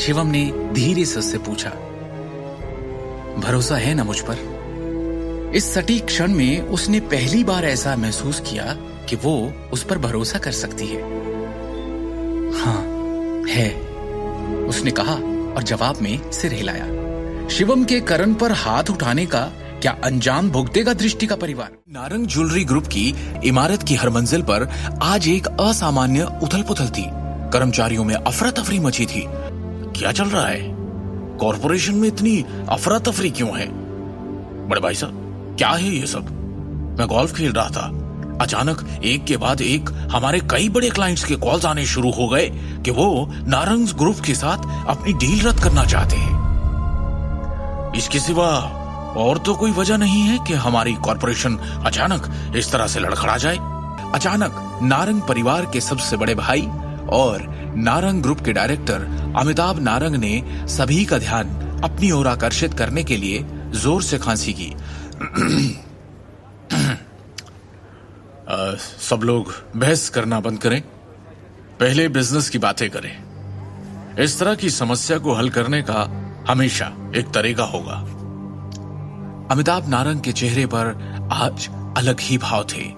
शिवम ने धीरे से उससे पूछा, भरोसा है ना मुझ पर? इस सटीक क्षण में उसने पहली बार ऐसा महसूस किया कि वो उस पर भरोसा कर सकती है। हाँ है, उसने कहा और जवाब में सिर हिलाया। शिवम के करण पर हाथ उठाने का क्या अंजाम भुगतेगा दृष्टि का परिवार? नारंग ज्वेलरी ग्रुप की इमारत की हर मंजिल पर आज एक असामान्य उथल पुथल थी। कर्मचारियों में अफरा तफरी मची थी। क्या चल रहा है? कॉर्पोरेशन में इतनी अफरा तफरी क्यों है? बड़े भाई साहब, क्या है ये सब? मैं गोल्फ खेल रहा था, अचानक एक के बाद एक हमारे कई बड़े क्लाइंट्स के कॉल्स आने शुरू हो गए कि वो नारंग ग्रुप के साथ अपनी डील रद्द करना चाहते हैं। इसके सिवा और तो कोई वजह नहीं है कि हमारी कॉर्पोरेशन अचानक इस तरह से लड़खड़ा जाए। अचानक नारंग परिवार के सबसे बड़े भाई और नारंग ग्रुप के डायरेक्टर अमिताभ नारंग ने सभी का ध्यान अपनी ओर आकर्षित करने के लिए जोर से खांसी की। सब लोग बहस करना बंद करें, पहले बिजनेस की बातें करें। इस तरह की समस्या को हल करने का हमेशा एक तरीका होगा। अमिताभ नारंग के चेहरे पर आज अलग ही भाव थे।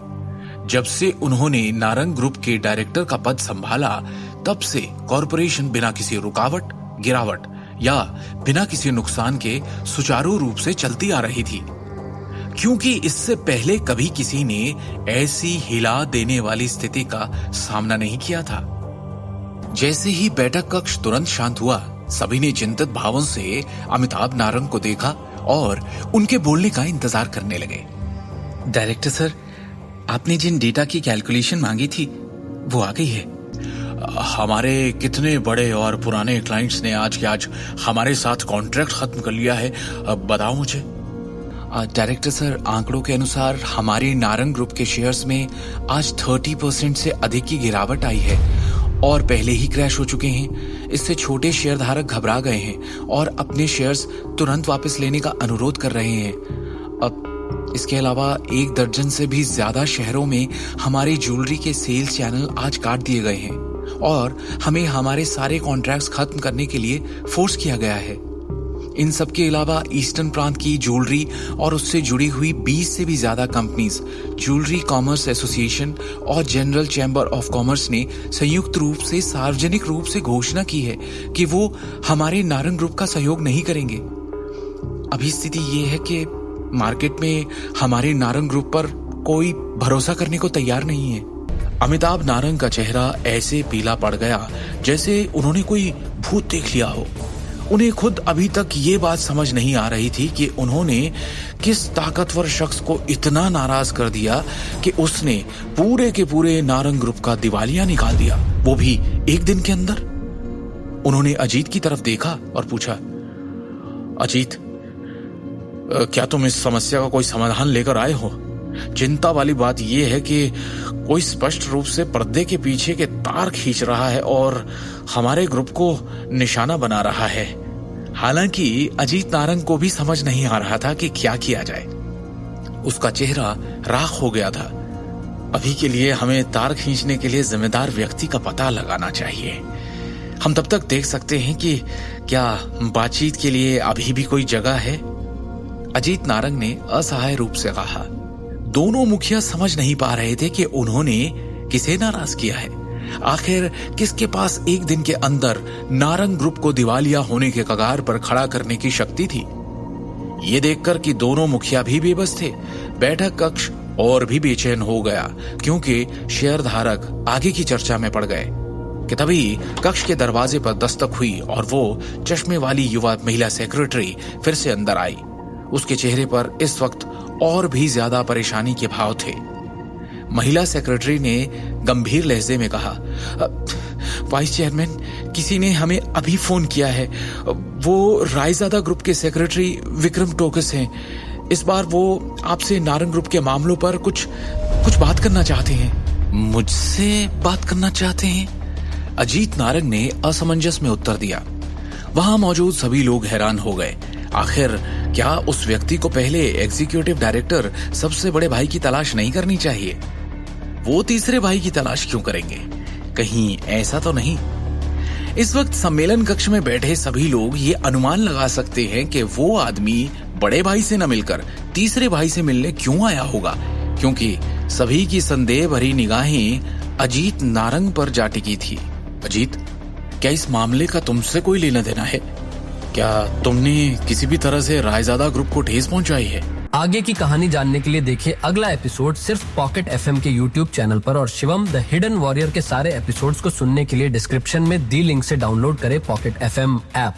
जब से उन्होंने नारंग ग्रुप के डायरेक्टर का पद संभाला, तब से कॉर्पोरेशन बिना किसी रुकावट, गिरावट या बिना किसी नुकसान के सुचारू रूप से चलती आ रही थी, क्योंकि इससे पहले कभी किसी ने ऐसी हिला देने वाली स्थिति का सामना नहीं किया था। जैसे ही बैठक कक्ष तुरंत शांत हुआ, सभी ने चिंतित भावों से अमिताभ नारंग को देखा और उनके बोलने का इंतजार करने लगे। डायरेक्टर सर, आपने जिन डेटा की कैलकुलेशन मांगी थी वो आ गई है। हमारे कितने बड़े और पुराने क्लाइंट्स ने आज के आज हमारे साथ कॉन्ट्रैक्ट खत्म कर लिया है, बताओ मुझे। डायरेक्टर सर, आंकड़ों के अनुसार हमारे नारंग ग्रुप के शेयर्स में आज 30% से अधिक की गिरावट आई है और पहले ही क्रैश हो चुके हैं। इससे छोटे शेयर धारक घबरा गए हैं और अपने शेयर्स तुरंत वापस लेने का अनुरोध कर रहे हैं। अब इसके अलावा 1 दर्जन से भी ज्यादा शहरों में हमारे ज्वेलरी के सेल्स चैनल आज काट दिए गए हैं और हमें हमारे सारे कॉन्ट्रैक्ट्स खत्म करने के लिए फोर्स किया गया है। इन सब के अलावा ईस्टर्न प्रांत की ज्वेलरी और उससे जुड़ी हुई 20 से भी ज्यादा कंपनीज, ज्वेलरी कॉमर्स एसोसिएशन और जनरल चैम्बर ऑफ कॉमर्स ने संयुक्त रूप से सार्वजनिक रूप से घोषणा की है कि वो हमारे नारंग ग्रुप का सहयोग नहीं करेंगे। अभी स्थिति ये है कि मार्केट में हमारे नारंग ग्रुप पर कोई भरोसा करने को तैयार नहीं है। अमिताभ नारंग का चेहरा ऐसे पीला पड़ गया जैसे उन्होंने कोई भूत देख लिया हो। उन्हें खुद अभी तक ये बात समझ नहीं आ रही थी कि उन्होंने किस ताकतवर शख्स को इतना नाराज कर दिया कि उसने पूरे के पूरे नारंग ग्रुप का दिवालिया निकाल दिया, वो भी एक दिन के अंदर। उन्होंने अजीत की तरफ देखा और पूछा, अजीत, क्या तुम इस समस्या का कोई समाधान लेकर आए हो? चिंता वाली बात यह है कि कोई स्पष्ट रूप से पर्दे के पीछे के तार खींच रहा है और हमारे ग्रुप को निशाना बना रहा है। हालांकि अजीत नारंग को भी समझ नहीं आ रहा था कि क्या किया जाए। उसका चेहरा राख हो गया था। अभी के लिए हमें तार खींचने के लिए जिम्मेदार व्यक्ति का पता लगाना चाहिए। हम तब तक देख सकते हैं कि क्या बातचीत के लिए अभी भी कोई जगह है। अजीत नारंग ने असहाय रूप से कहा। दोनों मुखिया समझ नहीं पा रहे थे कि उन्होंने किसे नाराज किया है। आखिर किसके पास एक दिन के अंदर नारंग ग्रुप को दिवालिया होने के कगार पर खड़ा करने की शक्ति थी। ये देखकर कि दोनों मुखिया भी बेबस थे, बैठक कक्ष और भी बेचैन हो गया, क्योंकि शेयर धारक आगे की चर्चा में पड़ गए कि तभी कक्ष के दरवाजे पर दस्तक हुई और वो चश्मे वाली युवा महिला सेक्रेटरी फिर से अंदर आई। उसके चेहरे पर इस वक्त और भी ज्यादा परेशानी के भाव थे। महिला सेक्रेटरी ने गंभीर लहजे में कहा, वाइस चेयरमैन, किसी ने हमें अभी फोन किया है। वो रायजादा ग्रुप के सेक्रेटरी विक्रम टोकस हैं। इस बार वो आपसे नारंग ग्रुप के मामलों पर कुछ बात करना चाहते हैं। मुझसे बात करना चाहते हैं? अजीत नारंग ने असमंजस में उत्तर दिया। वहां मौजूद सभी लोग हैरान हो गए। आखिर क्या उस व्यक्ति को पहले एग्जीक्यूटिव डायरेक्टर सबसे बड़े भाई की तलाश नहीं करनी चाहिए? वो तीसरे भाई की तलाश क्यों करेंगे? कहीं ऐसा तो नहीं? इस वक्त सम्मेलन कक्ष में बैठे सभी लोग ये अनुमान लगा सकते हैं कि वो आदमी बड़े भाई से न मिलकर तीसरे भाई से मिलने क्यों आया होगा, क्योंकि सभी की संदेह भरी निगाहें अजीत नारंग पर जा टिकी थी। अजीत, क्या इस मामले का तुमसे कोई लेना देना है? क्या तुमने किसी भी तरह से रायजादा ग्रुप को ठेस पहुंचाई है? आगे की कहानी जानने के लिए देखिए अगला एपिसोड सिर्फ पॉकेट एफएम के यूट्यूब चैनल पर, और शिवम द हिडन वॉरियर के सारे एपिसोड्स को सुनने के लिए डिस्क्रिप्शन में दी लिंक से डाउनलोड करें पॉकेट एफएम ऐप।